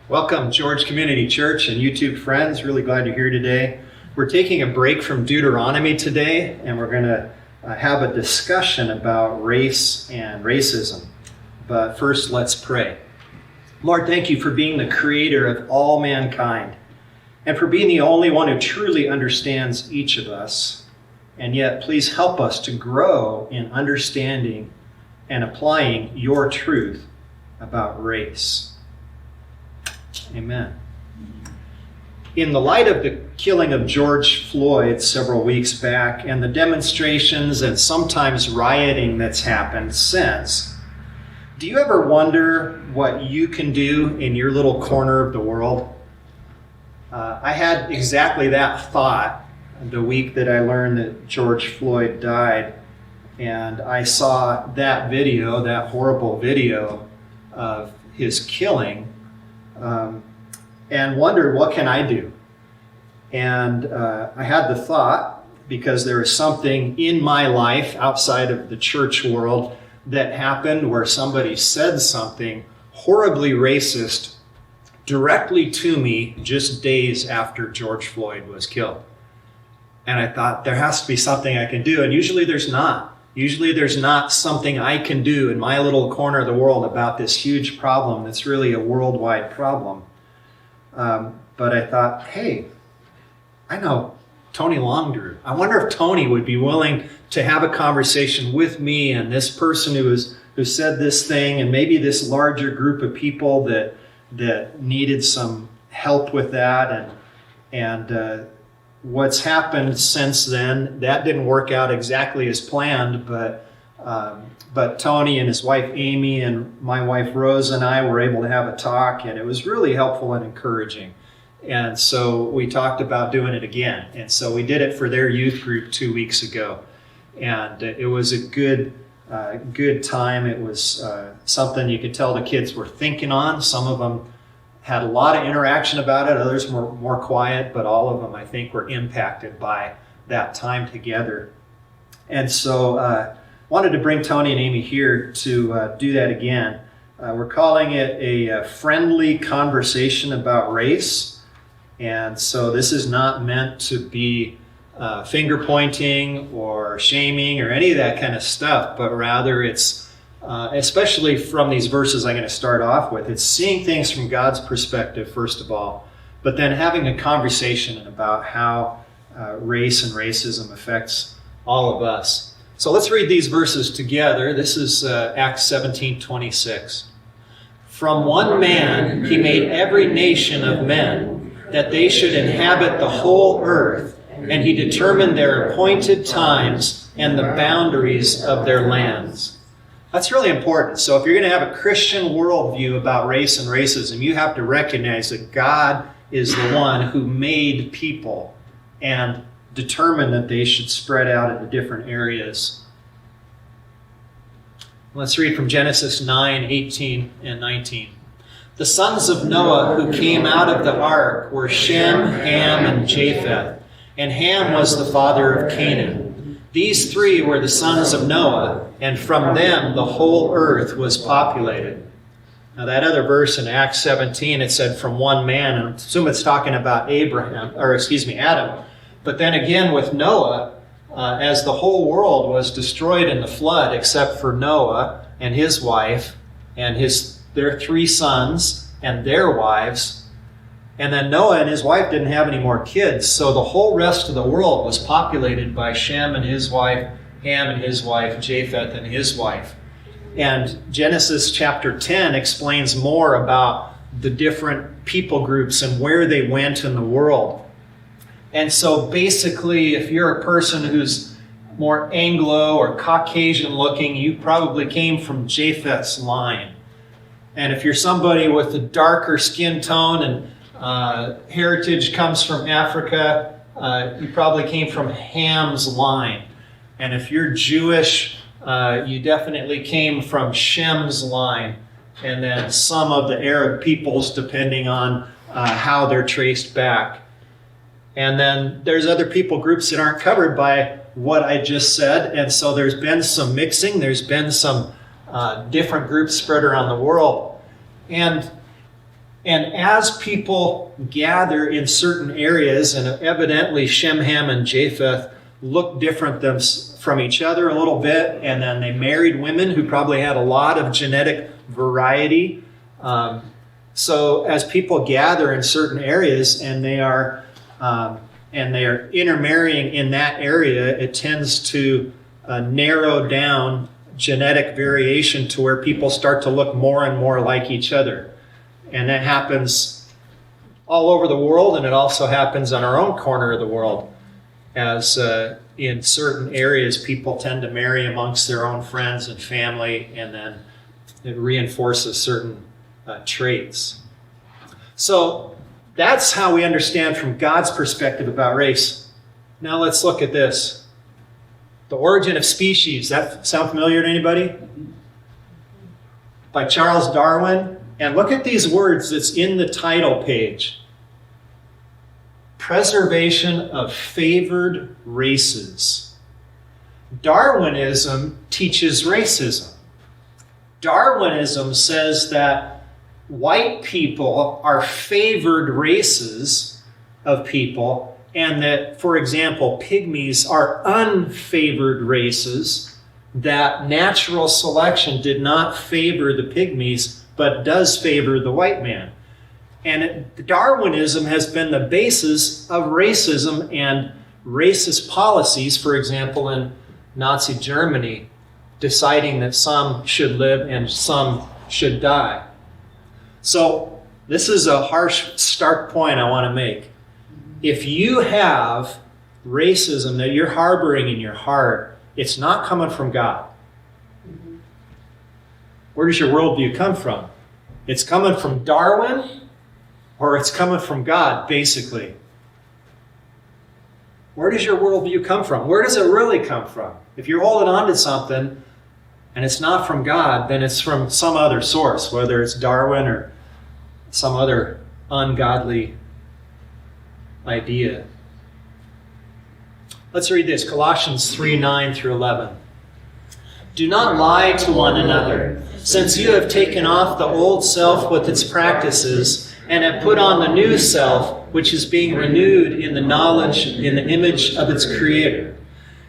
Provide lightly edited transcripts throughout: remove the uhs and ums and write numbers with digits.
Welcome, George Community Church and YouTube friends. Really glad you're here today. We're taking a break from Deuteronomy today, and we're going to have a discussion about race and racism. But first, let's pray. Lord, thank you for being the creator of all mankind, and for being the only one who truly understands each of us. And yet, please help us to grow in understanding and applying your truth about race. Amen. In the light of the killing of George Floyd several weeks back and the demonstrations and sometimes rioting that's happened since, do you ever wonder what you can do in your little corner of the world? I had exactly that thought the week that I learned that George Floyd died, and I saw that video, that horrible video of his killing, and wondered, what can I do? And I had the thought, because there is something in my life outside of the church world that happened where somebody said something horribly racist directly to me just days after George Floyd was killed. And I thought, there has to be something I can do. And usually there's not. Usually there's not something I can do in my little corner of the world about this huge problem that's really a worldwide problem. But I thought, hey, I know Tony Longdrew. I wonder if Tony would be willing to have a conversation with me and this person who said this thing, and maybe this larger group of people that needed some help with that. And what's happened since then, that didn't work out exactly as planned, but Tony and his wife Amy and my wife Rose and I were able to have a talk, and it was really helpful and encouraging. And so we talked about doing it again. And so we did it for their youth group 2 weeks ago. And it was a good time. It was something you could tell the kids were thinking on. Some of them had a lot of interaction about it. Others were more quiet, but all of them, I think, were impacted by that time together. And so wanted to bring Tony and Amy here to do that again. We're calling it a friendly conversation about race. And so this is not meant to be finger pointing or shaming or any of that kind of stuff, but rather it's, especially from these verses I'm going to start off with, it's seeing things from God's perspective, first of all, but then having a conversation about how race and racism affects all of us. So let's read these verses together. This is Acts 17:26. From one man he made every nation of men, that they should inhabit the whole earth, and he determined their appointed times and the boundaries of their lands. That's really important. So if you're going to have a Christian worldview about race and racism, you have to recognize that God is the one who made people and determined that they should spread out into different areas. Let's read from Genesis 9:18 and 19. The sons of Noah who came out of the ark were Shem, Ham, and Japheth. And Ham was the father of Canaan. These three were the sons of Noah, and from them the whole earth was populated. Now that other verse in Acts 17, it said from one man, and I assume it's talking about Adam. But then again with Noah, as the whole world was destroyed in the flood except for Noah and his wife and their three sons and their wives. And then Noah and his wife didn't have any more kids, so the whole rest of the world was populated by Shem and his wife, Ham and his wife, Japheth and his wife. And Genesis chapter 10 explains more about the different people groups and where they went in the world. And so basically, if you're a person who's more Anglo or Caucasian looking, you probably came from Japheth's line. And if you're somebody with a darker skin tone and heritage comes from Africa, you probably came from Ham's line. And if you're Jewish, you definitely came from Shem's line. And then some of the Arab peoples, depending on how they're traced back. And then there's other people groups that aren't covered by what I just said. And so there's been some mixing. There's been some different groups spread around the world. And And as people gather in certain areas, and evidently Shem, Ham, and Japheth looked different from each other a little bit, and then they married women who probably had a lot of genetic variety. So as people gather in certain areas and they are intermarrying in that area, it tends to narrow down genetic variation to where people start to look more and more like each other. And that happens all over the world, and it also happens on our own corner of the world. As in certain areas, people tend to marry amongst their own friends and family, and then it reinforces certain traits. So that's how we understand from God's perspective about race. Now let's look at this. The Origin of Species. That sound familiar to anybody? By Charles Darwin. And look at these words that's in the title page. Preservation of favored races. Darwinism teaches racism. Darwinism says that white people are favored races of people, and that, for example, pygmies are unfavored races, that natural selection did not favor the pygmies, but does favor the white man. And Darwinism has been the basis of racism and racist policies, for example, in Nazi Germany, deciding that some should live and some should die. So this is a harsh, stark point I want to make. If you have racism that you're harboring in your heart, it's not coming from God. Where does your worldview come from? It's coming from Darwin, or it's coming from God, basically. Where does your worldview come from? Where does it really come from? If you're holding on to something and it's not from God, then it's from some other source, whether it's Darwin or some other ungodly idea. Let's read this, Colossians 3:9 through 11. Do not lie to one another, since you have taken off the old self with its practices and have put on the new self, which is being renewed in the knowledge, in the image of its creator.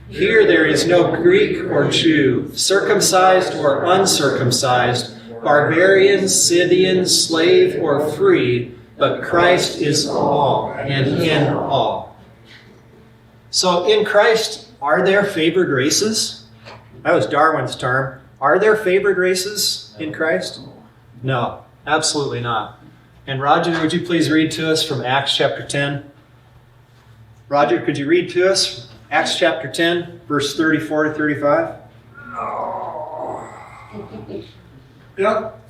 Here there is no Greek or Jew, circumcised or uncircumcised, barbarian, Scythian, slave or free, but Christ is all and in all. So in Christ, are there favored races? That was Darwin's term. Are there favored races in Christ? No, absolutely not. And Roger, would you please read to us from Acts chapter 10? Roger, could you read to us Acts chapter 10, verse 34 to 35? Yep.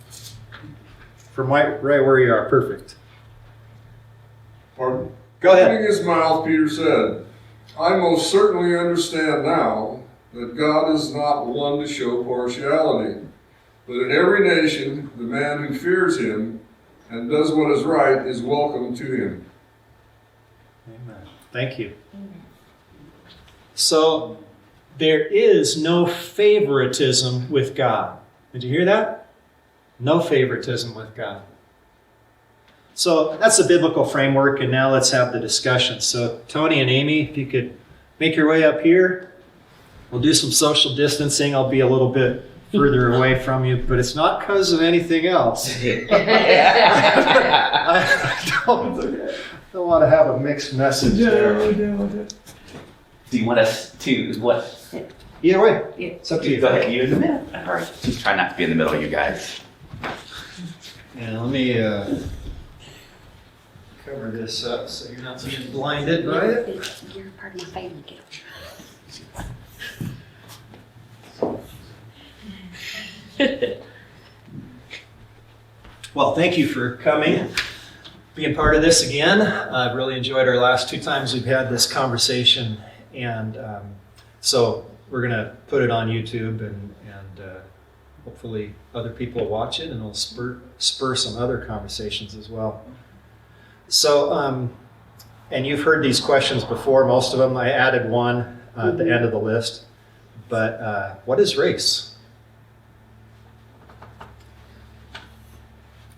From right where you are, perfect. Pardon? Go ahead. Opening his mouth, Peter said, I most certainly understand now that God is not one to show partiality, but in every nation the man who fears him and does what is right is welcome to him. Amen. Thank you. So there is no favoritism with God. Did you hear that? No favoritism with God. So that's the biblical framework, and now let's have the discussion. So Tony and Amy, if you could make your way up here. We'll do some social distancing. I'll be a little bit further away from you, but it's not because of anything else. I don't want to have a mixed message there. Do you want us to what? Either way, it's up to you. Go ahead. You in the middle. All right. Just try not to be in the middle, you guys. And let me cover this up so you're not being blinded by it. You're part of my family. Get Well, thank you for coming, being part of this again. I've really enjoyed our last two times we've had this conversation, and so we're going to put it on YouTube, and hopefully other people will watch it, and it'll spur some other conversations as well. So, and you've heard these questions before, most of them. I added one at the end of the list, but what is race?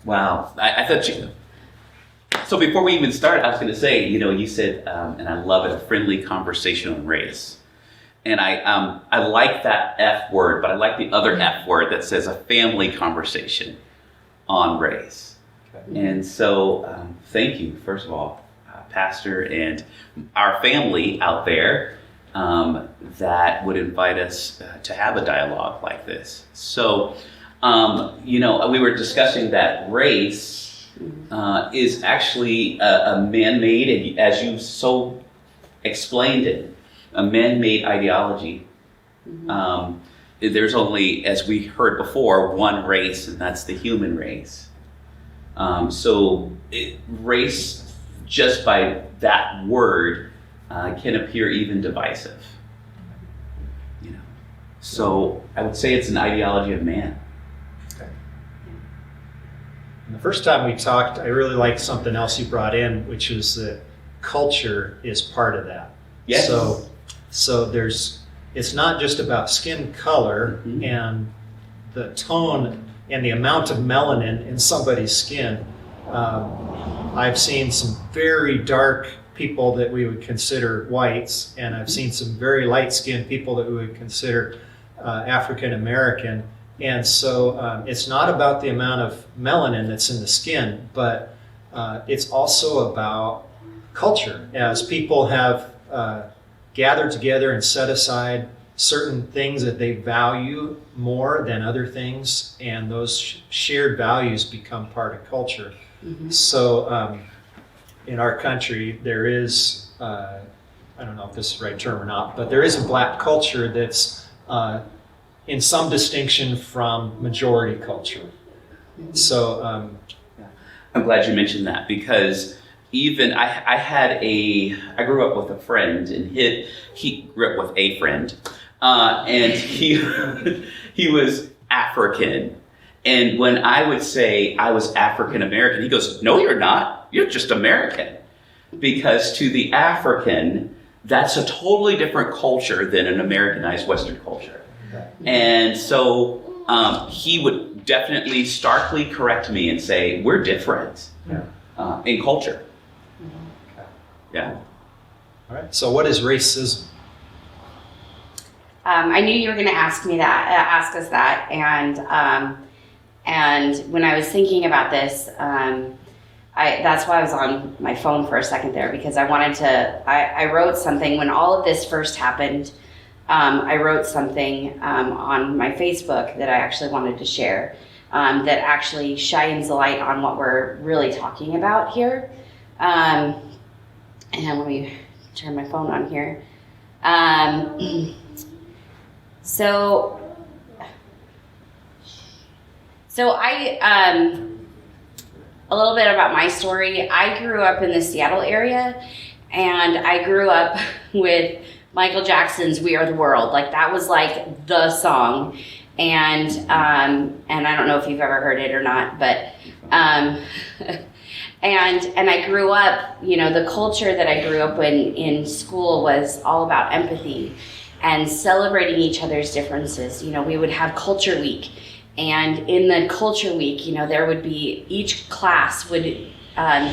Wow. I thought you. So before we even start, I was going to say, you said, and I love it, a friendly conversation on race. And I like that F word, but I like the other F word that says a family conversation on race. Okay. And so thank you, first of all, Pastor, and our family out there that would invite us to have a dialogue like this. So, we were discussing that race is actually a man-made, and as you so explained it, a man-made ideology. Mm-hmm. There's only, as we heard before, one race, and that's the human race. Race, just by that word, can appear even divisive. So I would say it's an ideology of man. Okay. And the first time we talked, I really liked something else you brought in, which is that culture is part of that. Yes. So it's not just about skin color mm-hmm. and the tone and the amount of melanin in somebody's skin. I've seen some very dark people that we would consider whites, and I've seen some very light-skinned people that we would consider African American. And so it's not about the amount of melanin that's in the skin, but it's also about culture. As people have gathered together and set aside certain things that they value more than other things, and those shared values become part of culture. Mm-hmm. So in our country, there is, I don't know if this is the right term or not, but there is a black culture that's in some distinction from majority culture. Mm-hmm. So I'm glad you mentioned that, because even I grew up with a friend, and he grew up with a friend, and he was African. And when I would say I was African American, he goes, "No, you're not. You're just American." Because to the African, that's a totally different culture than an Americanized Western culture. And so he would definitely starkly correct me and say, we're different in culture. Yeah. All right. So what is racism? I knew you were going to ask us that, and when I was thinking about this, that's why I was on my phone for a second there, because I wrote something when all of this first happened. I wrote something on my Facebook that I actually wanted to share that actually shines the light on what we're really talking about here. And let me turn my phone on here. So I, a little bit about my story. I grew up in the Seattle area, and I grew up with Michael Jackson's "We Are the World." Like, that was like the song. And I don't know if you've ever heard it or not, but, and I grew up, the culture that I grew up in school was all about empathy and celebrating each other's differences. We would have Culture Week, and in the Culture Week, there would be, each class would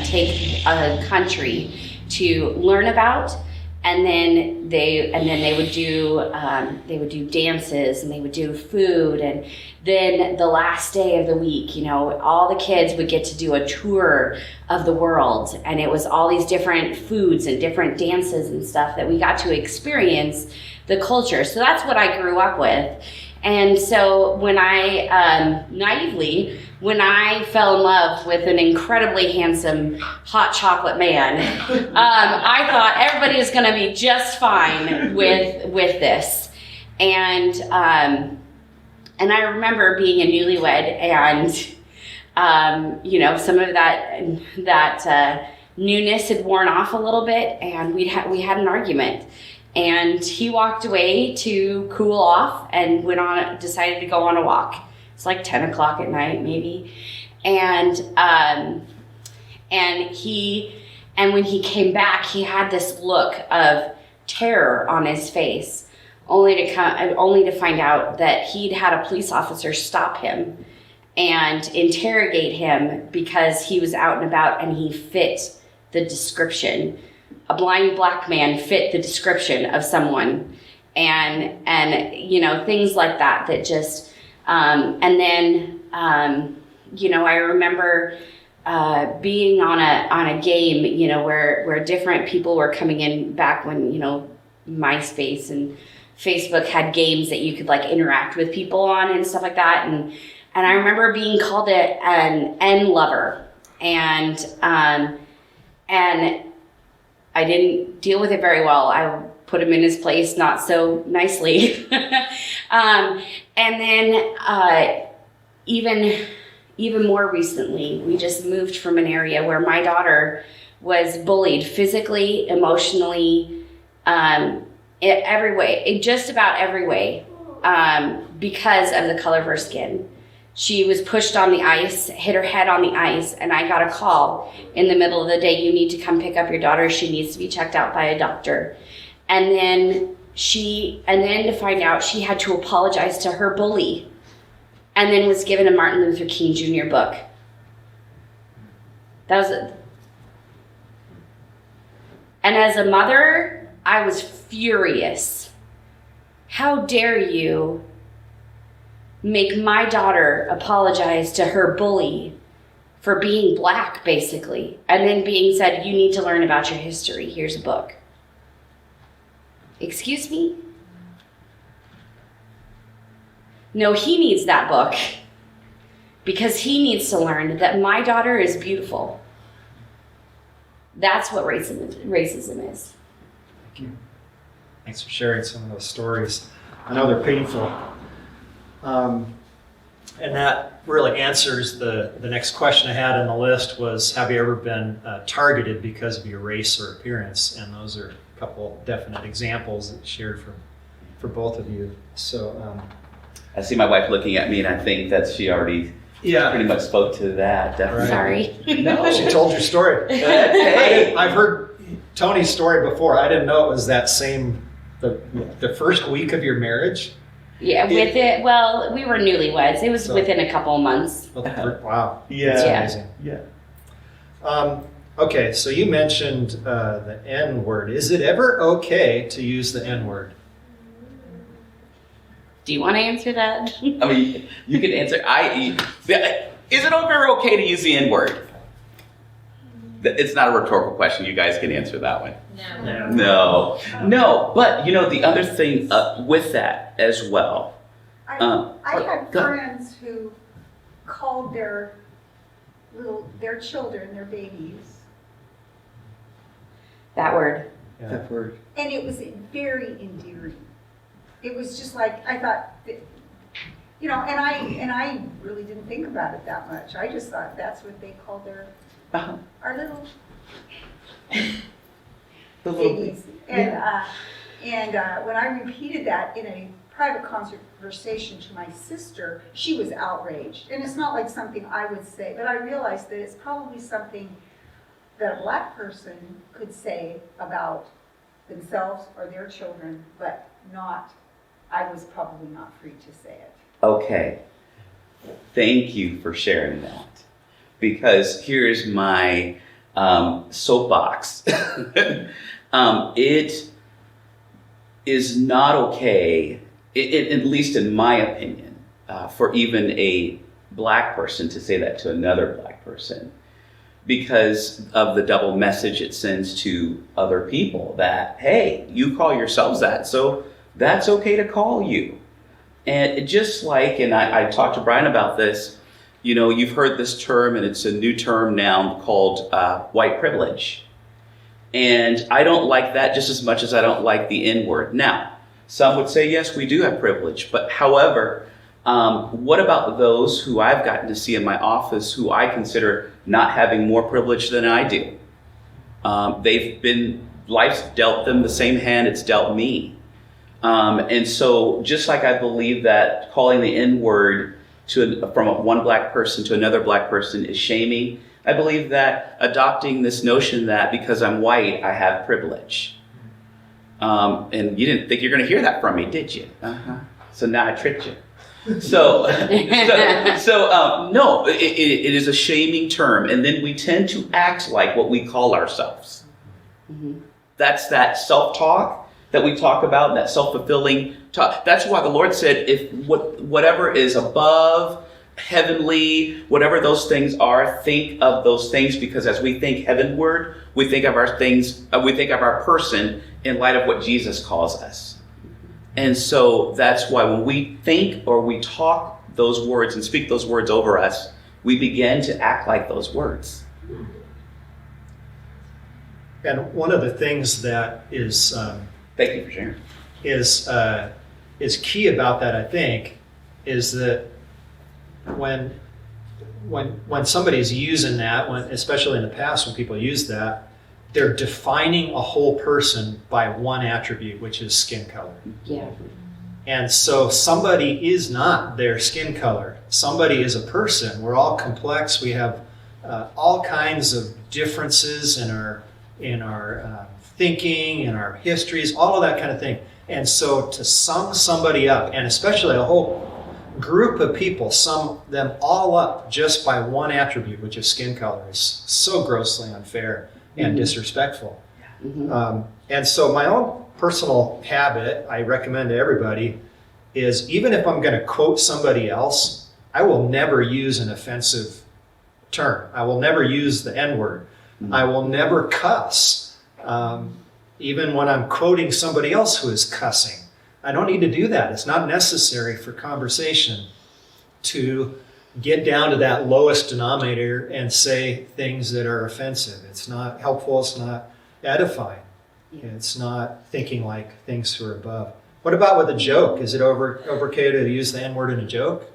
take a country to learn about, and then they would do dances, and they would do food, and then the last day of the week, all the kids would get to do a tour of the world, and it was all these different foods and different dances and stuff that we got to experience the culture. So that's what I grew up with. And so when I naively, when I fell in love with an incredibly handsome hot chocolate man, I thought everybody was going to be just fine with this. And I remember being a newlywed, and some of that newness had worn off a little bit, and we had an argument. And he walked away to cool off and decided to go on a walk. It's like 10 o'clock at night, maybe. And when he came back, he had this look of terror on his face, only to find out that he'd had a police officer stop him and interrogate him because he was out and about and he fit the description. A blind black man fit the description of someone, and you know, things like that just and then you know, I remember being on a game, you know, where different people were coming in back when, you know, MySpace and Facebook had games that you could like interact with people on and stuff like that, and I remember being called an N lover, and I didn't deal with it very well. I put him in his place not so nicely. And then even more recently, we just moved from an area where my daughter was bullied physically, emotionally, every way, just about every way, because of the color of her skin. She was pushed on the ice, hit her head on the ice, and I got a call in the middle of the day, you need to come pick up your daughter. She needs to be checked out by a doctor. And then to find out she had to apologize to her bully, and then was given a Martin Luther King Jr. book. That was it. And as a mother, I was furious. How dare you make my daughter apologize to her bully for being black, basically, and then being said, you need to learn about your history. Here's a book. Excuse me? No, he needs that book because he needs to learn that my daughter is beautiful. That's what racism is. Thank you. Thanks for sharing some of those stories. I know they're painful. And that really answers the next question I had on the list was, have you ever been targeted because of your race or appearance? And those are a couple definite examples that shared for both of you. So I see my wife looking at me, and I think that she already pretty much spoke to that. Definitely. Sorry. No. She told your story. Hey. I've heard Tony's story before. I didn't know it was that same, the first week of your marriage. Yeah, well, we were newlyweds. It was within a couple of months. Wow. Yeah. That's amazing. Yeah. Okay, so you mentioned the N word. Is it ever okay to use the N word? Do you want to answer that? I mean, you can answer. Is it ever okay to use the N word? It's not a rhetorical question. You guys can answer that one. No. But you know, the other thing with that as well. I had friends who called their children, their babies, That word. Yeah. That word. and it was very endearing. It was just like, I thought, you know, and I really didn't think about it that much. I just thought that's what they called our little babies. And when I repeated that in a private conversation to my sister, she was outraged. And it's not like something I would say, but I realized that it's probably something that a black person could say about themselves or their children, but I was probably not free to say it. Okay. Thank you for sharing that. Because here's my soapbox. It is not okay, at least in my opinion, for even a black person to say that to another black person, because of the double message it sends to other people that, hey, you call yourselves that, so that's okay to call you. And it just like, and I talked to Brian about this, you know, you've heard this term, and it's a new term now called white privilege. And I don't like that just as much as I don't like the N-word. Now, some would say, yes, we do have privilege. But however, what about those who I've gotten to see in my office who I consider not having more privilege than I do? Life's dealt them the same hand it's dealt me. And so just like I believe that calling the N-word from one black person to another black person is shaming, I believe that adopting this notion that because I'm white, I have privilege. And you didn't think you're going to hear that from me, did you? So now I tricked you. No, it is a shaming term, and then we tend to act like what we call ourselves. Mhm. That's that self-talk that we talk about, that self-fulfilling talk. That's why the Lord said, if whatever is above, heavenly, whatever those things are, think of those things, because as we think heavenward, we think of our things, we think of our person in light of what Jesus calls us. And so that's why when we think or we talk those words and speak those words over us, we begin to act like those words. And one of the things that is Thank you for sharing. is key about that, I think, is that when somebody's using that, especially in the past when people use that, they're defining a whole person by one attribute, which is skin color. Yeah. And so somebody is not their skin color. Somebody is a person. We're all complex. We have all kinds of differences in our thinking, in our histories, all of that kind of thing. And so to sum somebody up, and especially a whole group of people, sum them all up just by one attribute, which is skin color, is so grossly unfair and disrespectful. Mhm. And so my own personal habit, I recommend to everybody, is even if I'm going to quote somebody else, I will never use an offensive term. I will never use the N-word. I will never cuss, even when I'm quoting somebody else who is cussing. I don't need to do that. It's not necessary for conversation to get down to that lowest denominator and say things that are offensive. It's not helpful. It's not edifying. It's not thinking like things who are above. What about with a joke? Is it okay to use the N-word in a joke?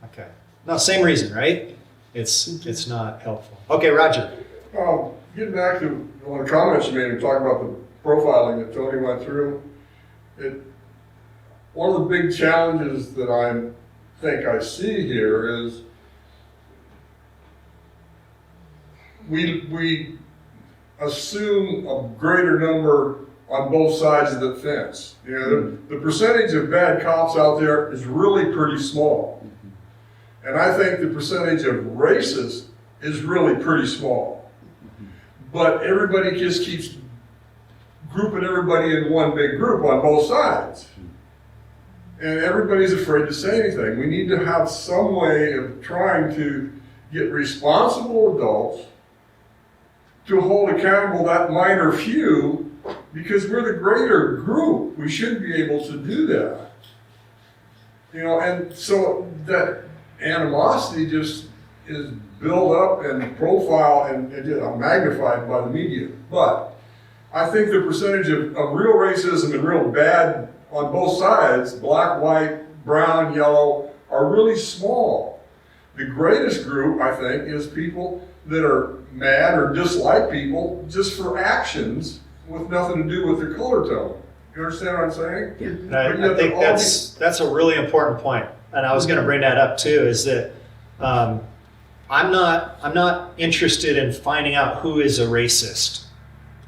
Okay. No, same reason, right? It's not helpful. Okay, Roger. Getting back to one of the comments you made and talking about the profiling that Tony went through, one of the big challenges that I think I see here is we assume a greater number on both sides of the fence. You know, the percentage of bad cops out there is really pretty small. And I think the percentage of racists is really pretty small. But everybody just keeps grouping everybody in one big group on both sides. And everybody's afraid to say anything. We need to have some way of trying to get responsible adults to hold accountable that minor few, because we're the greater group. We should be able to do that. You know, and so that animosity just is built up and profiled and magnified by the media. But I think the percentage of real racism and real bad on both sides, black, white, brown, yellow, are really small. The greatest group, I think, is people that are mad or dislike people just for actions with nothing to do with their color tone. You understand what I'm saying? Yeah. And I think that's a really important point. And I was going to bring that up too, is that I'm not interested in finding out who is a racist.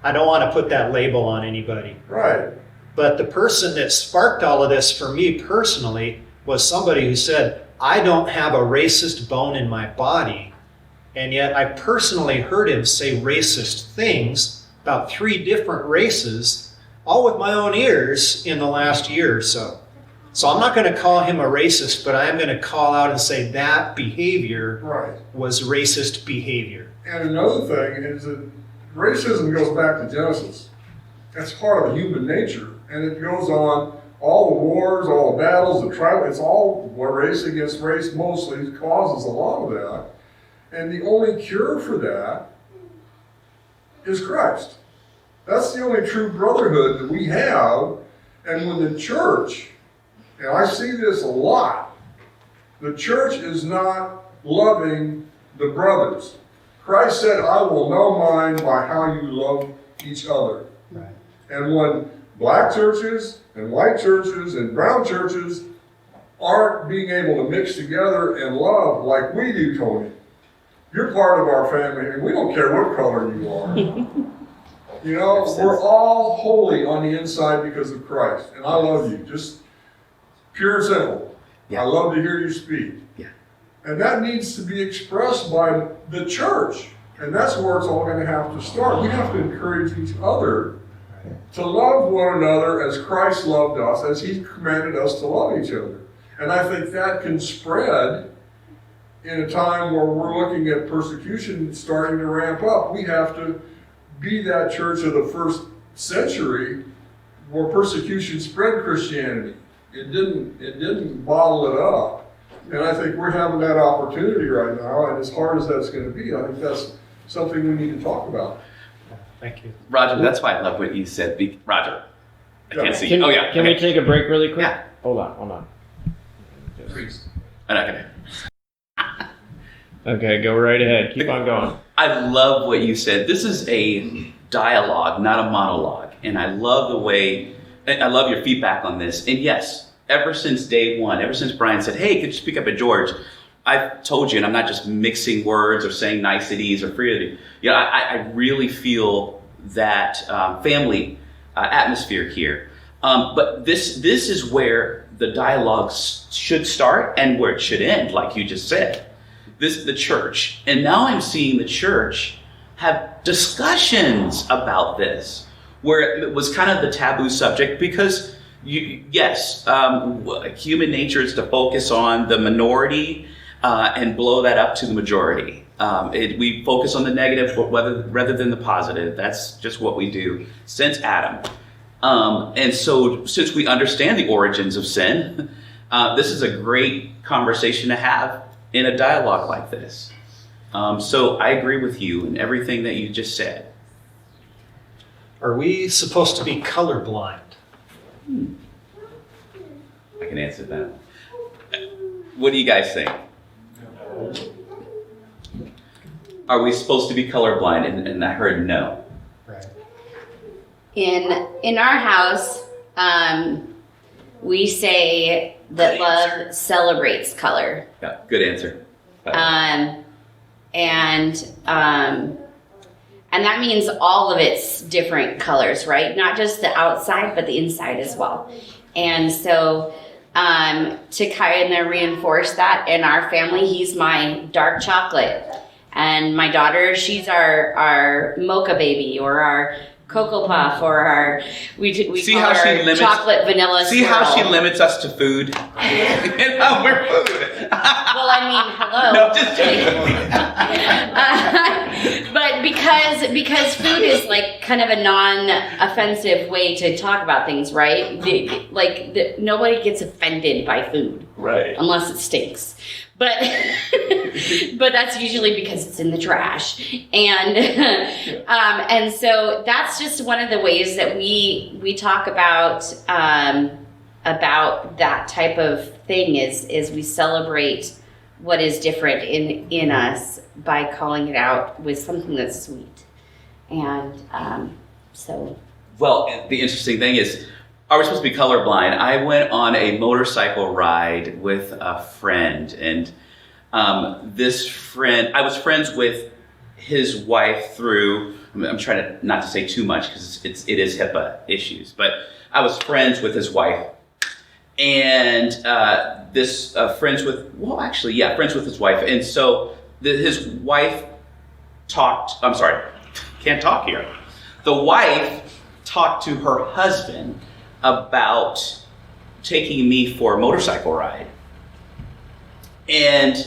I don't want to put that label on anybody. Right. But the person that sparked all of this for me personally was somebody who said, I don't have a racist bone in my body. And yet I personally heard him say racist things about 3 different races, all with my own ears in the last year or so. So I'm not going to call him a racist, but I am going to call out and say that behavior Right. was racist behavior. And another thing is that racism goes back to Genesis. That's part of human nature. And it goes on, all the wars, all the battles, the tribal, it's all race against race mostly causes a lot of that. And the only cure for that is Christ. That's the only true brotherhood that we have. And when the church, and I see this a lot, the church is not loving the brothers. Christ said, I will know mine by how you love each other. Right. And when black churches and white churches and brown churches aren't being able to mix together and love like we do, Tony, you're part of our family, and we don't care what color you are. You know, we're all holy on the inside because of Christ, and I love you. Just pure and simple. Yeah. I love to hear you speak. Yeah. And that needs to be expressed by the church. And that's where it's all going to have to start. We have to encourage each other to love one another as Christ loved us, as He commanded us to love each other. And I think that can spread in a time where we're looking at persecution starting to ramp up. We have to be that church of the first century where persecution spread Christianity. It didn't bottle it up. And I think we're having that opportunity right now, and as hard as that's going to be, I think that's something we need to talk about. Thank you. Roger, that's why I love what you said. Roger, I can't see you. Can, Oh, yeah. Can we take a break really quick? Yeah. Hold on. I'm not gonna. Okay, go right ahead. Keep on going. I love what you said. This is a dialogue, not a monologue. And I love the way, I love your feedback on this. And yes, ever since day one, ever since Brian said, hey, could you speak up at George? I've told you, and I'm not just mixing words or saying niceties or freely. You know, I really feel that family atmosphere here. But this is where the dialogue should start and where it should end, like you just said. This is the church. And now I'm seeing the church have discussions about this, where it was kind of the taboo subject because, human nature is to focus on the minority and blow that up to the majority. We focus on the negative rather than the positive. That's just what we do since Adam. And so since we understand the origins of sin, this is a great conversation to have in a dialogue like this. So I agree with you in everything that you just said. Are we supposed to be colorblind? I can answer that. What do you guys think? Are we supposed to be colorblind? And I heard no. Right. In our house, we say that love celebrates color. Yeah, good answer. And that means all of its different colors, right? Not just the outside, but the inside as well. And so to kind of reinforce that in our family, he's my dark chocolate. And my daughter, she's our mocha baby or our Cocoa Puff or our, we See call how she her limits- chocolate vanilla See how she swirl. limits us to food? We're food. Well, I mean, hello. No, just kidding. But because food is like kind of a non-offensive way to talk about things, right? Nobody gets offended by food, Right. unless it stinks. But but that's usually because it's in the trash, and so that's just one of the ways that we talk about that type of thing is we celebrate what is different in us by calling it out with something that's sweet, and so. Well, the interesting thing is, are we supposed to be colorblind? I went on a motorcycle ride with a friend, and this friend, I was friends with his wife through, I'm trying to not to say too much because it is HIPAA issues, but I was friends with his wife, and friends with his wife, and so his wife can't talk here. The wife talked to her husband about taking me for a motorcycle ride. And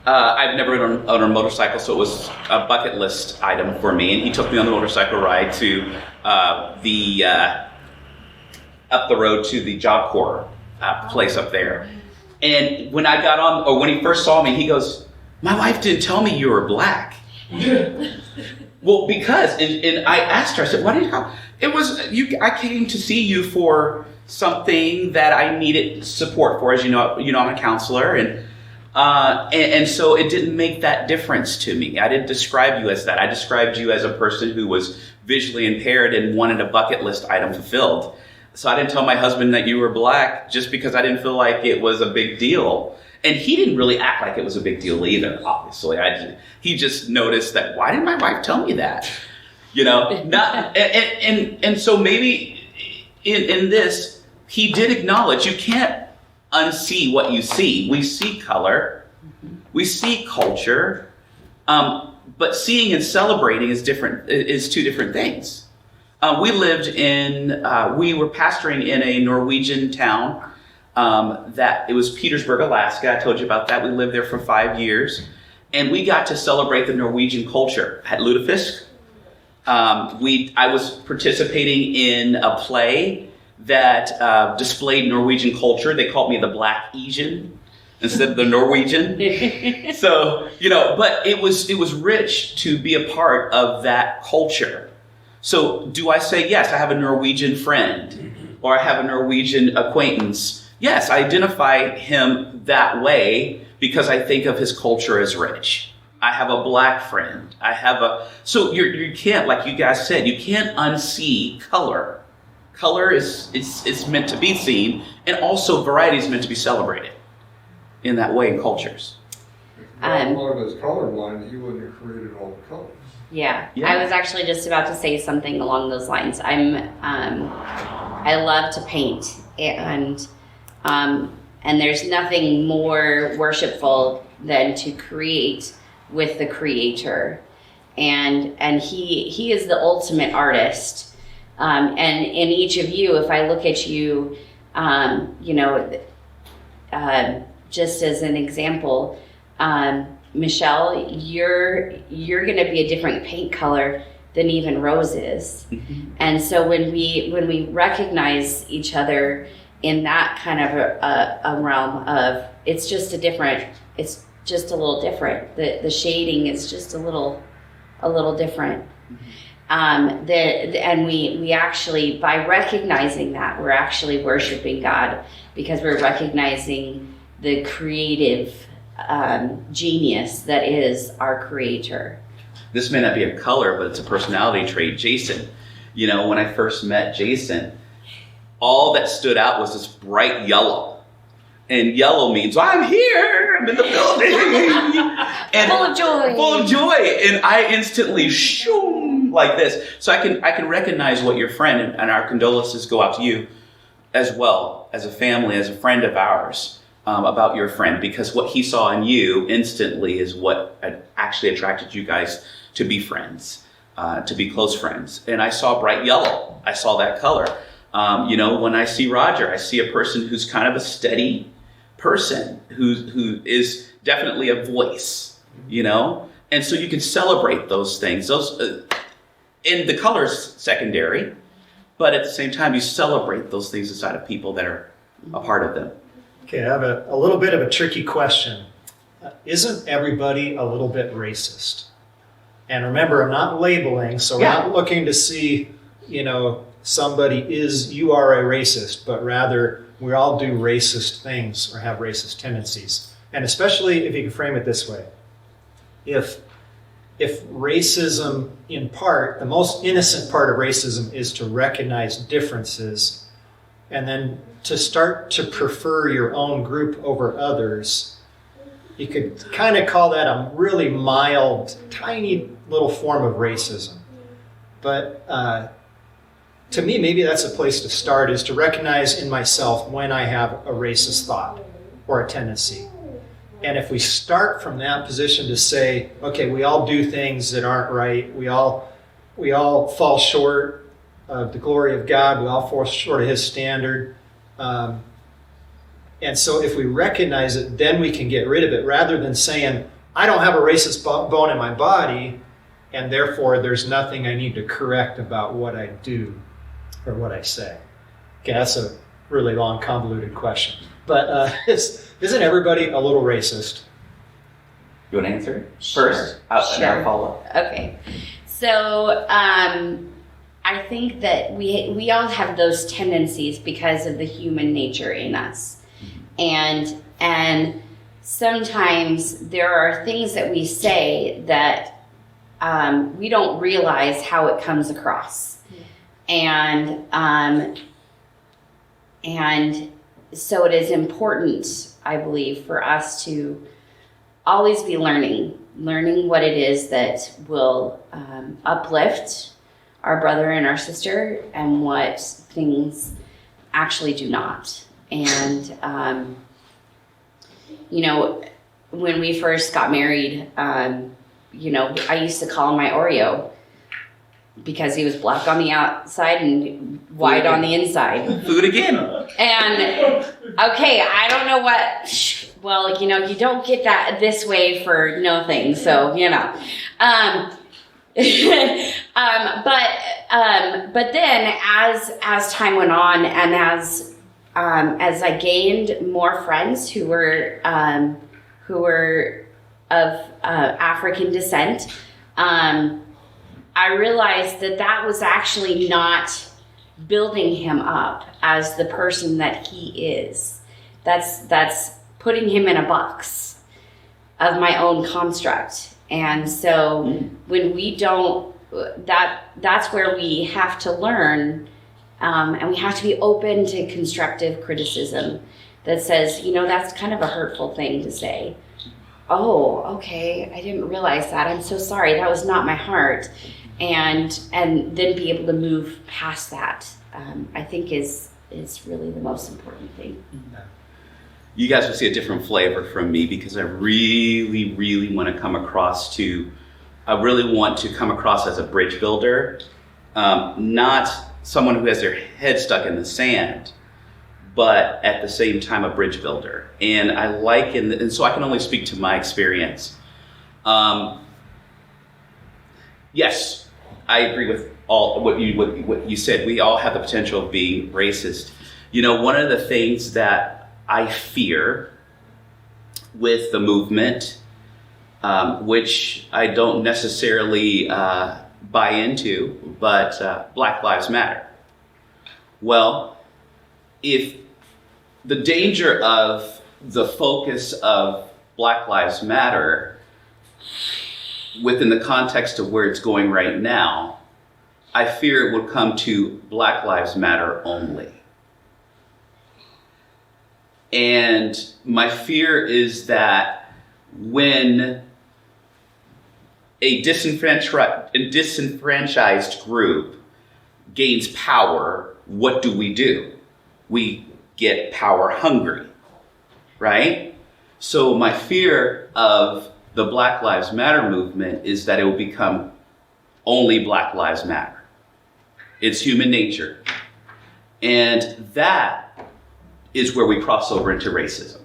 I've never been on a motorcycle, so it was a bucket list item for me. And he took me on the motorcycle ride to up the road to the Job Corps place up there. And when I got on, or when he first saw me, he goes, "My wife didn't tell me you were black." Well, because, and I asked her, I said, "Why did you come?" It was you. I came to see you for something that I needed support for. As you know, I'm a counselor, and so it didn't make that difference to me. I didn't describe you as that. I described you as a person who was visually impaired and wanted a bucket list item fulfilled. So I didn't tell my husband that you were black just because I didn't feel like it was a big deal. And he didn't really act like it was a big deal either, obviously. He just noticed that, why didn't my wife tell me that? And so maybe in this, he did acknowledge you can't unsee what you see. We see color, we see culture, but seeing and celebrating is different. Is two different things. We were pastoring in a Norwegian town. That it was Petersburg, Alaska. I told you about that. We lived there for 5 years, and we got to celebrate the Norwegian culture at Lutefisk. I was participating in a play that displayed Norwegian culture. They called me the Black Asian instead of the Norwegian. So, but it was rich to be a part of that culture. So do I say, yes, I have a Norwegian friend or I have a Norwegian acquaintance? Yes, I identify him that way because I think of his culture as rich. I have a black friend. So you can't, like you guys said, you can't unsee color. Color is meant to be seen, and also variety is meant to be celebrated in that way in cultures. If God was colorblind, he wouldn't have created all the colors. Yeah. Yeah. I was actually just about to say something along those lines. I love to paint, and there's nothing more worshipful than to create with the Creator, and he is the ultimate artist. And in each of you, if I look at you, just as an example, Michelle, you're going to be a different paint color than even Rose is. Mm-hmm. And so when we recognize each other in that kind of a realm of, it's just a little different. The shading is just a little different. And we actually, by recognizing that, we're actually worshiping God, because we're recognizing the creative genius that is our Creator. This may not be a color, but it's a personality trait. Jason, when I first met Jason, all that stood out was this bright yellow. And yellow means, I'm here, I'm in the building. And Full of joy. Full of joy. And I instantly shoom like this. So I can recognize what your friend, and our condolences go out to you as well, as a family, as a friend of ours, about your friend, because what he saw in you instantly is what actually attracted you guys to be friends, to be close friends. And I saw bright yellow. I saw that color. When I see Roger, I see a person who's kind of a steady person, who is definitely a voice, and so you can celebrate those things. And the color's secondary, but at the same time, you celebrate those things inside of people that are a part of them. Okay, I have a little bit of a tricky question. Isn't everybody a little bit racist? And remember, I'm not labeling, so we're not looking to see, somebody you are a racist, but rather we all do racist things or have racist tendencies. And especially if you can frame it this way. If racism, in part, the most innocent part of racism is to recognize differences and then to start to prefer your own group over others, you could kind of call that a really mild, tiny little form of racism. But to me, maybe that's a place to start, is to recognize in myself when I have a racist thought or a tendency. And if we start from that position to say, okay, we all do things that aren't right, we all fall short of the glory of God, we all fall short of His standard. And so if we recognize it, then we can get rid of it, rather than saying, I don't have a racist bone in my body, and therefore there's nothing I need to correct about what I do or what I say. Okay, that's a really long, convoluted question. But isn't everybody a little racist? You want to answer it Sure. first? And I'll follow up. Okay. So I think that we all have those tendencies because of the human nature in us. And sometimes there are things that we say that we don't realize how it comes across. And so it is important, I believe, for us to always be learning what it is that will uplift our brother and our sister, and what things actually do not. And, you know, when we first got married, you know, I used to call him my Oreo because he was black on the outside and white on the inside. Food again. And okay, I don't know what. Well, you know, you don't get that this way for no thing. So you know, but then as time went on, and as I gained more friends who were of African descent, I realized that was actually not building him up as the person that he is. That's putting him in a box of my own construct. And so when we don't, that's where we have to learn, and we have to be open to constructive criticism that says, you know, that's kind of a hurtful thing to say. Oh, okay, I didn't realize that. I'm so sorry. That was not my heart. And then be able to move past that, I think is really the most important thing. You guys will see a different flavor from me because I really, really want to come across as a bridge builder, not someone who has their head stuck in the sand, but at the same time a bridge builder. And I and so I can only speak to my experience. Yes, I agree with all what you said. We all have the potential of being racist. You know, one of the things that I fear with the movement, which I don't necessarily buy into, but Black Lives Matter. Well, if the danger of the focus of Black Lives Matter within the context of where it's going right now, I fear it would come to Black Lives Matter only. And my fear is that when a disenfranchised group gains power, what do? We get power hungry, right? So my fear of the Black Lives Matter movement is that it will become only Black Lives Matter. It's human nature. And that is where we cross over into racism.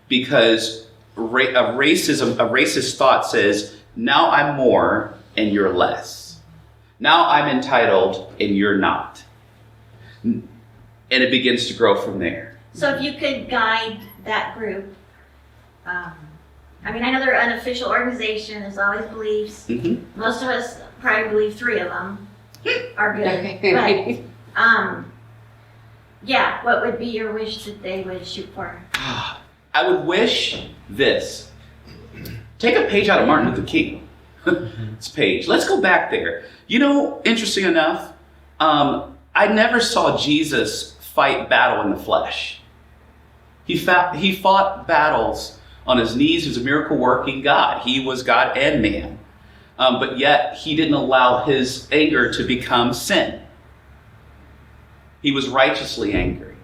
Because a racist thought says, now I'm more and you're less. Now I'm entitled and you're not. And it begins to grow from there. So if you could guide that group, I mean, I know they're an unofficial organization, there's always beliefs. Mm-hmm. Most of us probably believe 3 of them are good. Okay. But, yeah, what would be your wish that they would shoot for? I would wish this. Take a page out of Martin Luther King. It's page. Let's go back there. You know, interesting enough, I never saw Jesus fight battle in the flesh. He fought battles on his knees. He was a miracle-working God. He was God and man. But yet, he didn't allow his anger to become sin. He was righteously angry.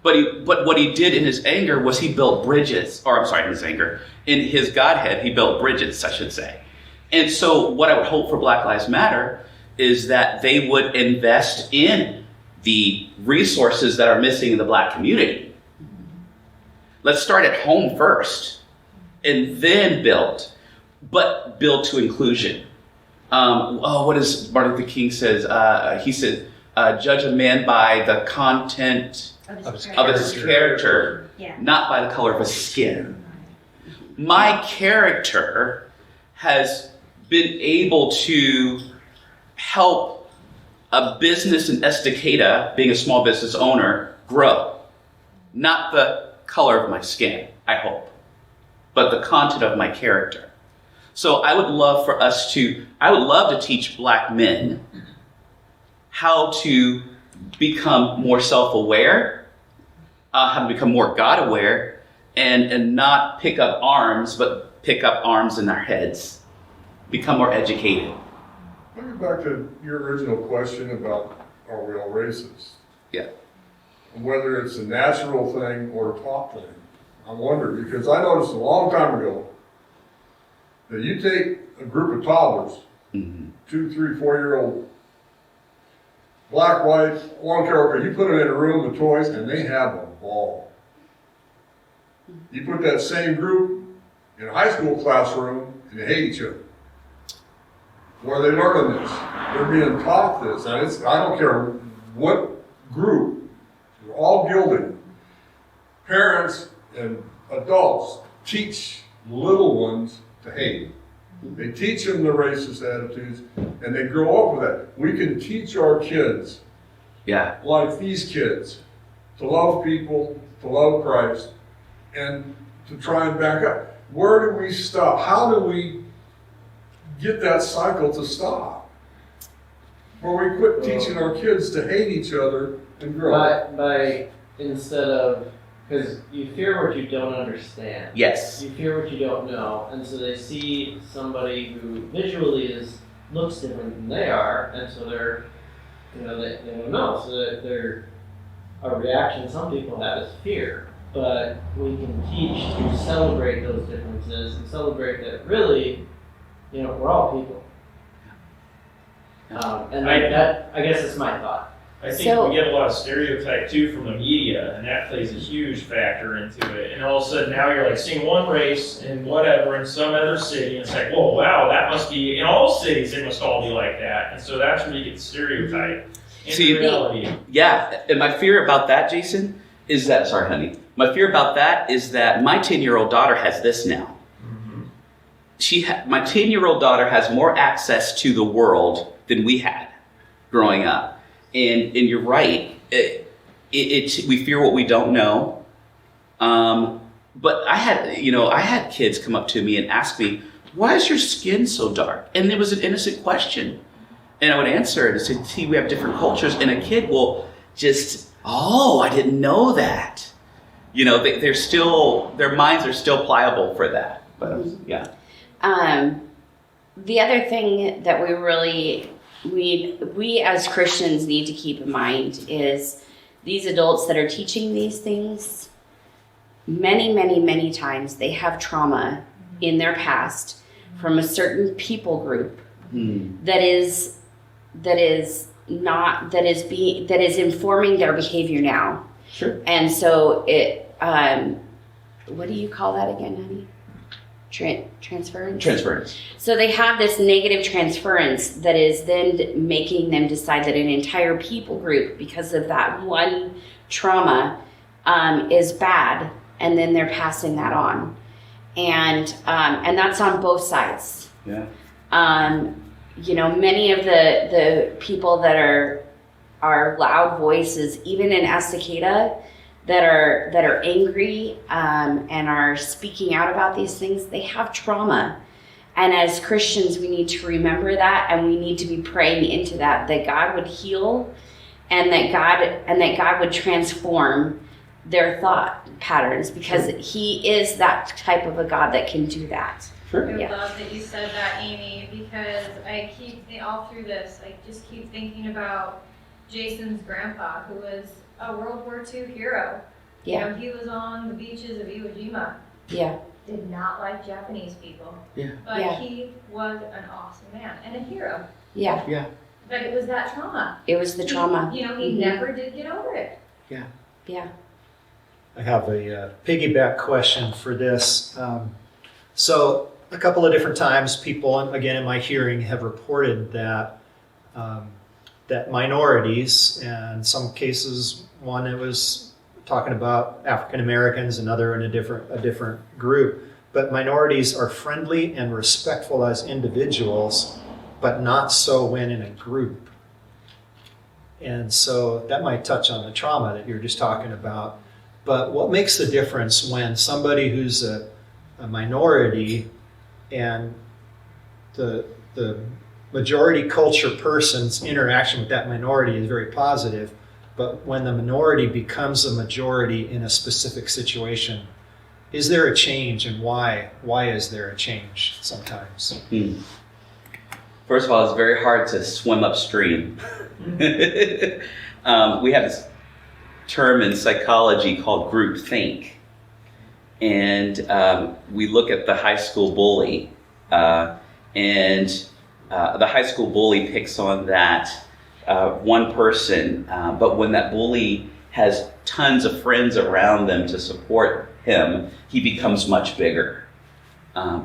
But what he did in his anger was he built bridges. In his Godhead, he built bridges, I should say. And so what I would hope for Black Lives Matter is that they would invest in the resources that are missing in the Black community. Let's start at home first and then build, but build to inclusion. What does Martin Luther King says? He said, judge a man by the content of his character, Yeah. not by the color of his skin. My character has been able to help a business in Estacada, being a small business owner, grow. Not the color of my skin, I hope, but the content of my character. So I would love to teach Black men how to become more self-aware, how to become more God-aware, and not pick up arms, but pick up arms in our heads. Become more educated. Let me back to your original question about are we all racist? Yeah. whether it's a natural thing or a taught thing. I wonder, because I noticed a long time ago that you take a group of toddlers, 2, 3, 4-year-old, black, white, long character, you put them in a room with toys and they have a ball. You put that same group in a high school classroom and they hate each other. Where are they learning this? They're being taught this. And I don't care what group, they're all gilded. Parents and adults teach little ones to hate. They teach them the racist attitudes, and they grow up with that. We can teach our kids, like these kids, to love people, to love Christ, and to try and back up. Where do we stop? How do we get that cycle to stop? Where we quit teaching our kids to hate each other and grow. By instead of, because you fear what you don't understand. Yes. You fear what you don't know, and so they see somebody who visually looks different than they are, and so they're, they don't know. So that a reaction some people have is fear. But we can teach to celebrate those differences and celebrate that really, we're all people. And I guess that's my thought. I think we get a lot of stereotype too from the media, and that plays a huge factor into it. And all of a sudden now you're like seeing one race and whatever in some other city, and it's like, whoa, wow, that must be in all cities. They must all be like that. And so that's where you get the stereotype. In reality, yeah. And my fear about that, Jason, is that my fear about that is that my 10-year-old daughter has this now. My 10-year-old daughter has more access to the world than we had growing up. And you're right. We fear what we don't know. But I had kids come up to me and ask me, "Why is your skin so dark?" And it was an innocent question, and I would answer it and say, "See, we have different cultures." And a kid will just, "Oh, I didn't know that." Their minds are still pliable for that. But yeah. The other thing that we as Christians need to keep in mind is these adults that are teaching these things, many, many, many times they have trauma in their past from a certain people group that is informing their behavior now. Sure. And so what do you call that again, honey? Transference? Transference. So they have this negative transference that is then making them decide that an entire people group, because of that one trauma, is bad, and then they're passing that on, and that's on both sides. Yeah. Many of the people that are loud voices, even in Estacada, that are angry and are speaking out about these things, they have trauma. And as Christians, we need to remember that, and we need to be praying into that God would heal, and that God would transform their thought patterns, because He is that type of a God that can do that. Sure. I love that you said that, Amy, because I keep all through this, I just keep thinking about Jason's grandpa, who was a World War II hero. Yeah. He was on the beaches of Iwo Jima. Yeah. Did not like Japanese people. Yeah. But he was an awesome man and a hero. Yeah. Yeah. But it was that trauma. It was the trauma. He never did get over it. Yeah. Yeah. I have a piggyback question for this. So a couple of different times, people, again in my hearing, have reported that that minorities, and in some cases, one it was talking about African Americans, another in a different group, but minorities are friendly and respectful as individuals, but not so when in a group. And so that might touch on the trauma that you're just talking about. But what makes the difference when somebody who's a minority and the majority culture person's interaction with that minority is very positive, but when the minority becomes a majority in a specific situation, is there a change, and why? Why is there a change sometimes? First of all, it's very hard to swim upstream. We have this term in psychology called groupthink. And we look at the high school bully, and the high school bully picks on that one person, but when that bully has tons of friends around them to support him, he becomes much bigger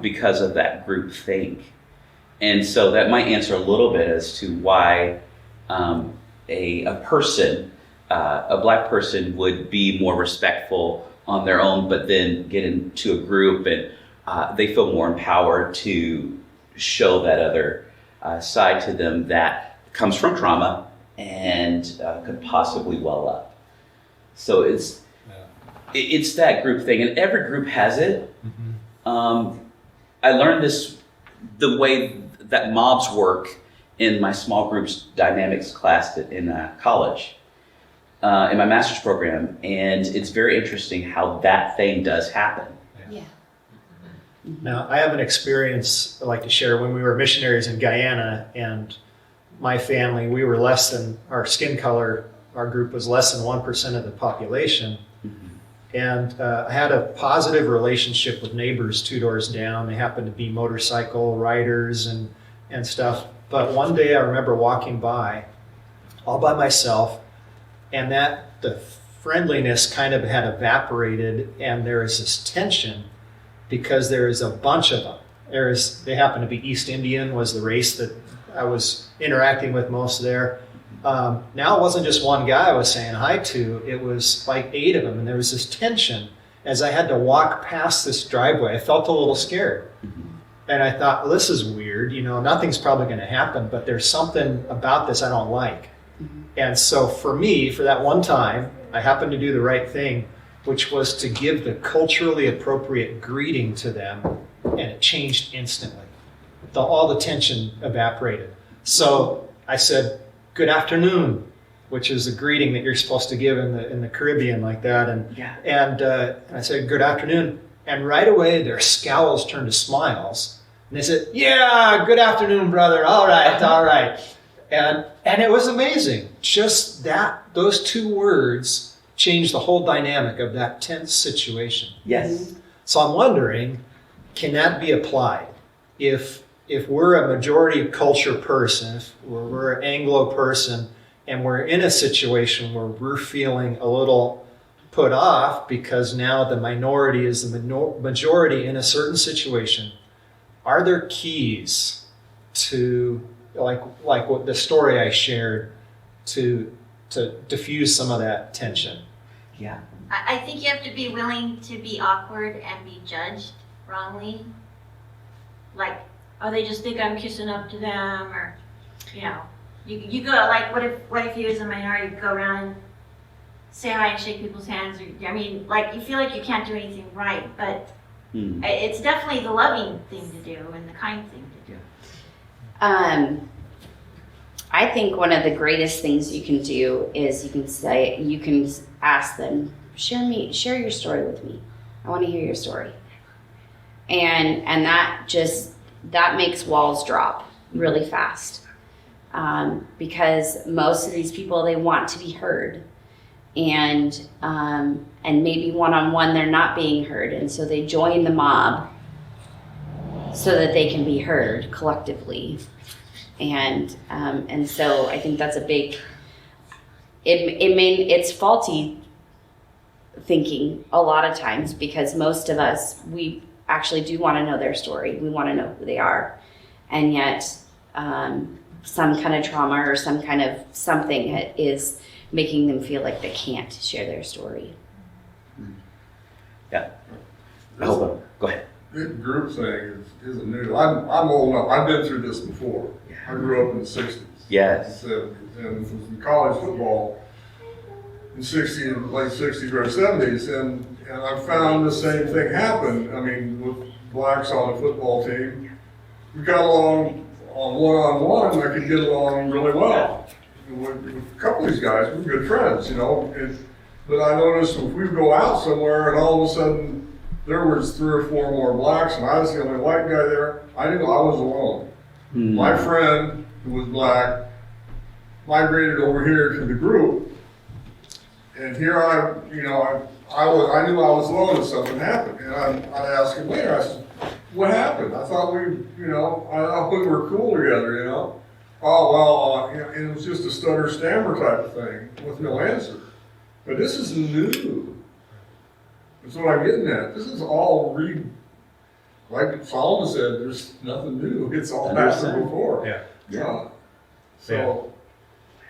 because of that groupthink. And so that might answer a little bit as to why a person, a black person, would be more respectful on their own, but then get into a group and they feel more empowered to show that other side to them that comes from trauma and could possibly well up. So it's that group thing, and every group has it. I learned this the way that mobs work in my small groups dynamics class in college, in my master's program, and it's very interesting how that thing does happen. Yeah. Now, I have an experience I'd like to share. When we were missionaries in Guyana, and my family, we were less than, our skin color, our group was less than 1% of the population. And I had a positive relationship with neighbors 2 doors down. They happened to be motorcycle riders and stuff. But one day I remember walking by, all by myself, and that the friendliness kind of had evaporated, and there was this tension because there is a bunch of them. They happened to be East Indian, was the race that I was interacting with most there. Now it wasn't just one guy I was saying hi to, it was like 8 of them, and there was this tension as I had to walk past this driveway. I felt a little scared. And I thought, well, this is weird, nothing's probably going to happen, but there's something about this I don't like. And so for me, for that one time, I happened to do the right thing, which was to give the culturally appropriate greeting to them, and it changed instantly. All the tension evaporated. So I said, "Good afternoon," which is a greeting that you're supposed to give in the Caribbean like that. And I said, "Good afternoon." And right away, their scowls turned to smiles. And they said, "Yeah, good afternoon, brother. All right, all right." And it was amazing. Just those 2 words changed the whole dynamic of that tense situation. Yes. So I'm wondering, can that be applied? If we're a majority culture person, if we're an Anglo person, and we're in a situation where we're feeling a little put off because now the minority is the majority in a certain situation, are there keys to, like what the story I shared, to diffuse some of that tension? Yeah. I think you have to be willing to be awkward and be judged wrongly. Like, oh, they just think I'm kissing up to them, or, you go, like, what if you as a minority go around and say hi and shake people's hands, or, you feel like you can't do anything right, but it's definitely the loving thing to do and the kind thing to do. I think one of the greatest things you can do is you can ask them, share your story with me. I want to hear your story. And that makes walls drop really fast. Because most of these people, they want to be heard. And maybe one-on-one they're not being heard, and so they join the mob so that they can be heard collectively. And so I think that's a big. It's faulty thinking a lot of times, because most of us, we actually do want to know their story. We want to know who they are, and yet some kind of trauma or some kind of something is making them feel like they can't share their story. Yeah. Go ahead. This group thing isn't new. I'm old enough. I've been through this before. I grew up in the 60s. Yes. And was in college football in late 60s or 70s, and I found the same thing happen. With blacks on the football team, we got along on one-on-one. I could get along really well. With a couple of these guys, we were good friends, but I noticed if we would go out somewhere and all of a sudden there was 3 or 4 more blacks and I was the only white guy there, I didn't know I was alone. My friend, who was black, migrated over here to the group, And here I knew I was alone if something happened. And I'd ask him later, I said, what happened? I thought I thought we were cool together, Oh, well, and it was just a stutter stammer type of thing with no answer. But this is new. That's what I'm getting at. This is all like Solomon said, there's nothing new. It's all happened before. Yeah. So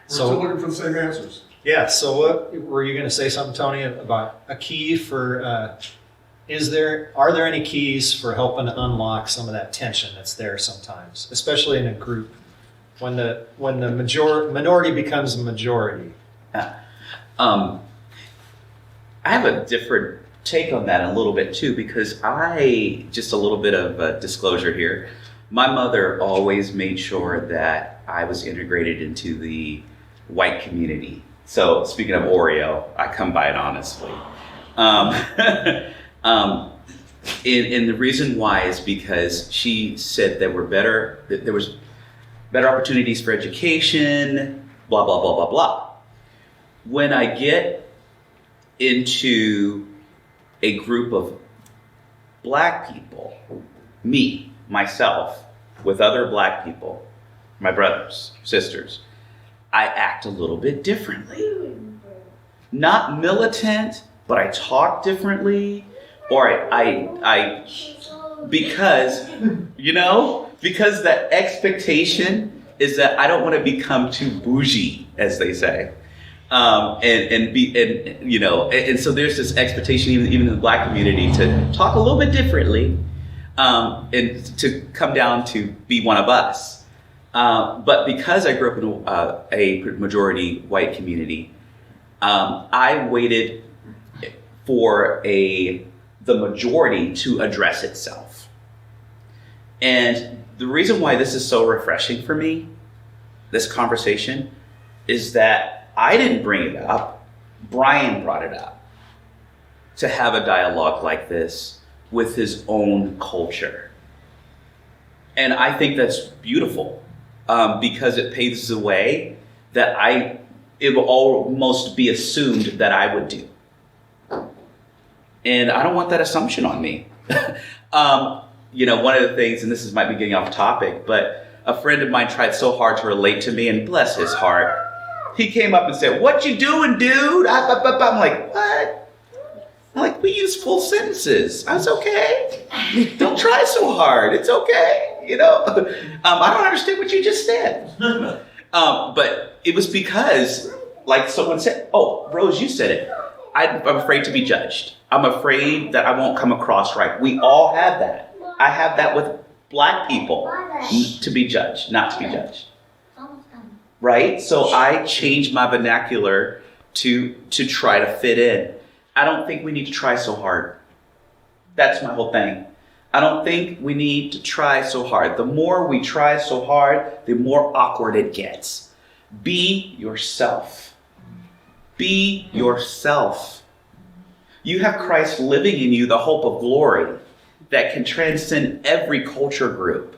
we're still looking for the same answers. Yeah. So what were you going to say something, Tony, about a key for? Are there any keys for helping to unlock some of that tension that's there sometimes, especially in a group when the minority becomes a majority? I have a different take on that a little bit too, because just a little bit of a disclosure here. My mother always made sure that I was integrated into the white community. So speaking of Oreo, I come by it honestly. And the reason why is because she said there was better opportunities for education, blah, blah, blah, blah, blah. When I get into a group of black people, myself, with other black people, my brothers, sisters, I act a little bit differently. Not militant, but I talk differently, or because the expectation is that I don't want to become too bougie, as they say. And so there's this expectation even in the black community to talk a little bit differently, and to come down to be one of us. But because I grew up in a majority white community, I waited for the majority to address itself. And the reason why this is so refreshing for me, this conversation, is that I didn't bring it up. Brian brought it up to have a dialogue like this with his own culture. And I think that's beautiful, because it paves the way that it will almost be assumed that I would do. And I don't want that assumption on me. One of the things, and might be getting off topic, but a friend of mine tried so hard to relate to me, and bless his heart, he came up and said, "What you doing, dude?" I'm like, "What?" I'm like, "We use full sentences." I was okay. Don't try so hard. It's okay. I don't understand what you just said. But it was because, like someone said, "Oh, Rose, you said it. I'm afraid to be judged. I'm afraid that I won't come across right." We all have that. I have that with black people, to be judged, not to be judged. Right? So I changed my vernacular to try to fit in. I don't think we need to try so hard. That's my whole thing. I don't think we need to try so hard. The more we try so hard, the more awkward it gets. Be yourself. Be yourself. You have Christ living in you, the hope of glory that can transcend every culture group.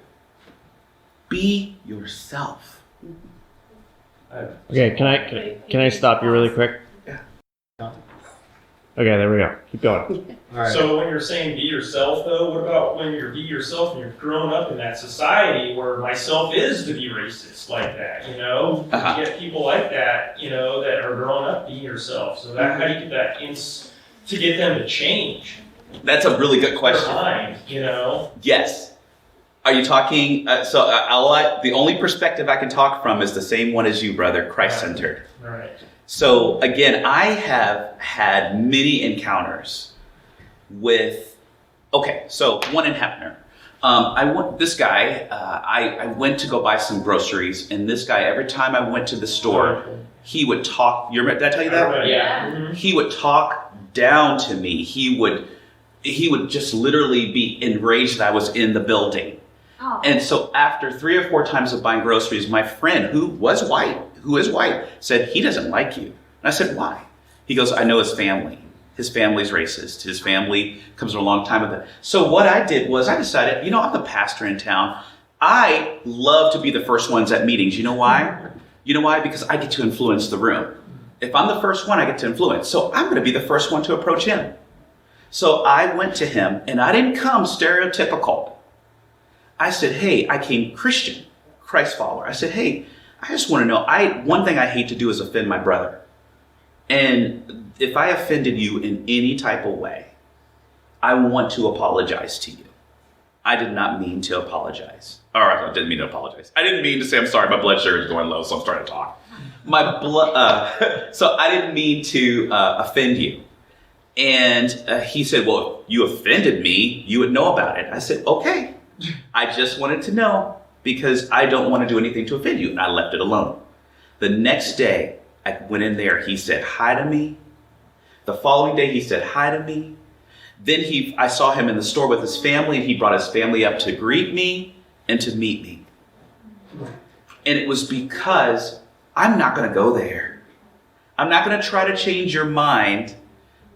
Be yourself. Okay, can I stop you really quick? Yeah. Okay, there we go. Keep going. All right. So when you're saying be yourself, though, what about when you're be yourself and you're growing up in that society where myself is to be racist like that, You get people like that, that are growing up being yourself. So how do you get that to get them to change? That's a really good question. Time, Yes. Are you talking? The only perspective I can talk from is the same one as you, brother, Christ-centered. Right. So again, I have had many encounters with. Okay, so one in Hefner. I went to go buy some groceries, and this guy, every time I went to the store, he would talk. Did I tell you that? Yeah. Mm-hmm. He would talk down to me. He would just literally be enraged that I was in the building. Oh. And so after 3 or 4 times of buying groceries, my friend, who is white, said, "He doesn't like you." And I said, "Why?" He goes, "I know his family. His family's racist. His family comes from a long time with it." So what I did was I decided, I'm the pastor in town. I love to be the first ones at meetings. You know why? Because I get to influence the room. If I'm the first one, I get to influence. So I'm going to be the first one to approach him. So I went to him, and I didn't come stereotypical. I said, hey, I came Christian, Christ follower. I said, hey, I just want to know, one thing I hate to do is offend my brother. And if I offended you in any type of way, I want to apologize to you. I did not mean to apologize. Or I didn't mean to apologize. I didn't mean to say, I'm sorry, my blood sugar is going low, so I'm starting to talk. So I didn't mean to offend you. And he said, well, if you offended me, you would know about it. I said, okay. I just wanted to know because I don't want to do anything to offend you. And I left it alone. The next day, I went in there. He said hi to me. The following day, he said hi to me. Then I saw him in the store with his family, and he brought his family up to greet me and to meet me. And it was because I'm not going to go there. I'm not going to try to change your mind.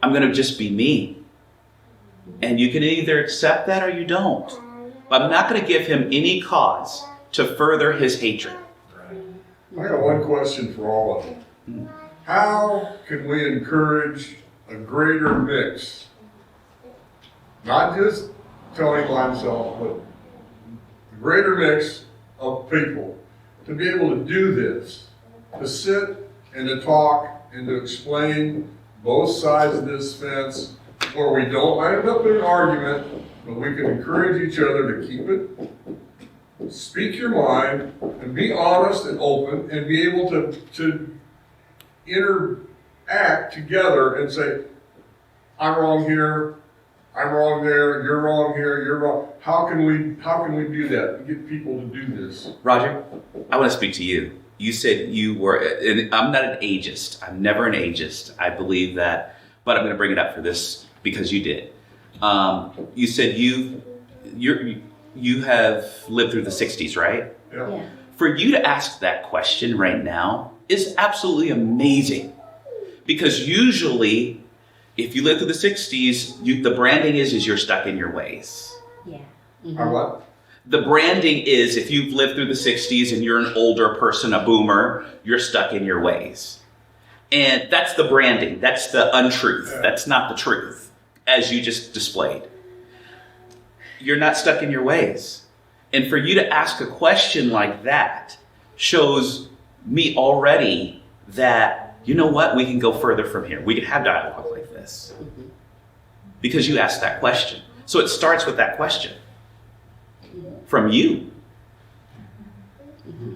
I'm going to just be me. And you can either accept that or you don't. But I'm not going to give him any cause to further his hatred. I got one question for all of them. How can we encourage a greater mix? Not just Tony by himself, but a greater mix of people to be able to do this, to sit and to talk and to explain both sides of this fence where we don't end up in an argument, but we can encourage each other to keep it, speak your mind, and be honest and open, and be able to interact together and say, I'm wrong here, I'm wrong there, you're wrong here, you're wrong. How can we do that and get people to do this? Roger, I want to speak to you. You said you were, and I'm not an ageist. I'm never an ageist. I believe that, but I'm going to bring it up for this because you did. You said you have lived through the 60s, right? Yeah. For you to ask that question right now is absolutely amazing. Because usually, if you live through the 60s, the branding is you're stuck in your ways. Yeah. Or what? The branding is if you've lived through the 60s and you're an older person, a boomer, you're stuck in your ways. And that's the branding. That's the untruth. That's not the truth, as you just displayed. You're not stuck in your ways. And for you to ask a question like that shows me already that, you know what, we can go further from here. We can have dialogue like this. Because you asked that question. So it starts with that question. From you.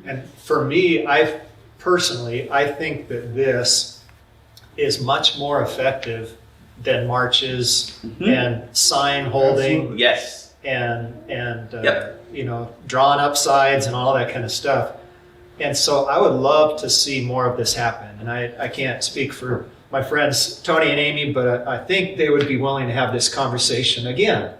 And for me, I think that this is much more effective than marches and sign holding. Absolutely. Yes. and Yep. drawn up sides and all that kind of stuff. And so I would love to see more of this happen. And I can't speak for my friends Tony and Amy, but I think they would be willing to have this conversation again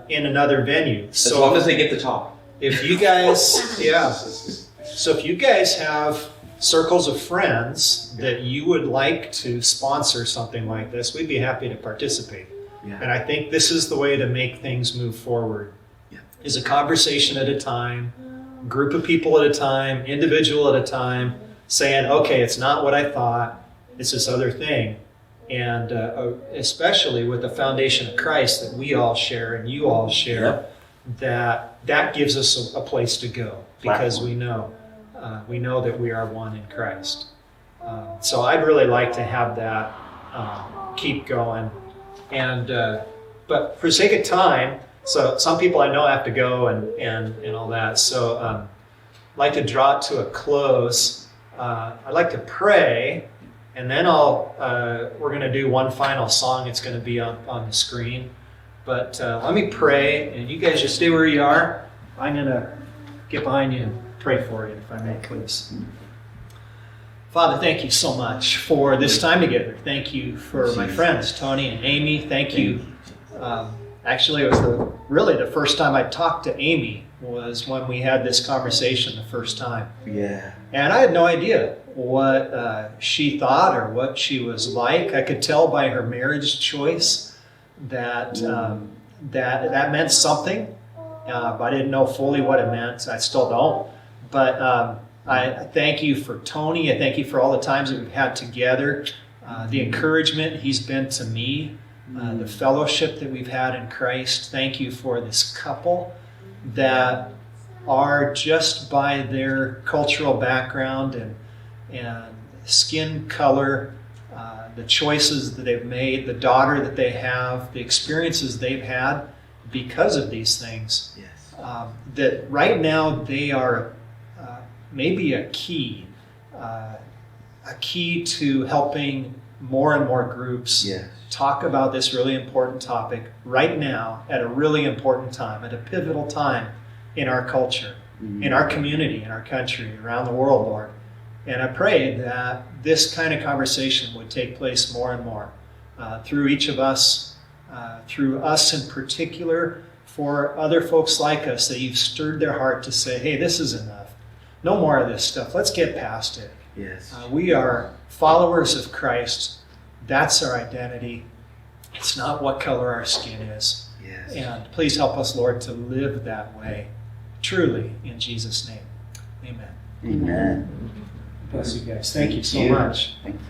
in another venue. As long as they get to talk. If you guys, yeah. So if you guys have circles of friends that you would like to sponsor something like this, we'd be happy to participate. Yeah. And I think this is the way to make things move forward. Yeah. Is a conversation at a time, group of people at a time, individual at a time, saying, okay, it's not what I thought, it's this other thing. And especially with the foundation of Christ that we all share and you all share, that gives us a place to go because we know that we are one in Christ. So I'd really like to have that keep going. And but for sake of time, so some people I know have to go and all that. So I'd like to draw it to a close. I'd like to pray, and then we're going to do one final song. It's going to be on the screen. But let me pray, and you guys just stay where you are. I'm going to get behind you and pray for you, if I may, please. Father, thank you so much for this time together. Thank you for my friends, Tony and Amy. Thank you. Actually, it was really the first time I talked to Amy was when we had this conversation the first time. Yeah. And I had no idea what she thought or what she was like. I could tell by her marriage choice that that meant something, but I didn't know fully what it meant. I still don't. But I thank you for Tony. I thank you for all the times that we've had together, the encouragement he's been to me, the fellowship that we've had in Christ. Thank you for this couple that are, just by their cultural background and skin color, the choices that they've made, the daughter that they have, the experiences they've had because of these things, that right now they are maybe a key to helping more and more groups talk about this really important topic right now at a really important time, at a pivotal time in our culture, in our community, in our country, around the world, Lord. And I pray that this kind of conversation would take place more and more through each of us, through us in particular, for other folks like us, that you've stirred their heart to say, hey, this is enough. No more of this stuff. Let's get past it. We are followers of Christ. That's our identity. It's not what color our skin is. And please help us, Lord, to live that way, truly, in Jesus' name. Amen. Amen. Bless you guys. Thank you so much. Thank you.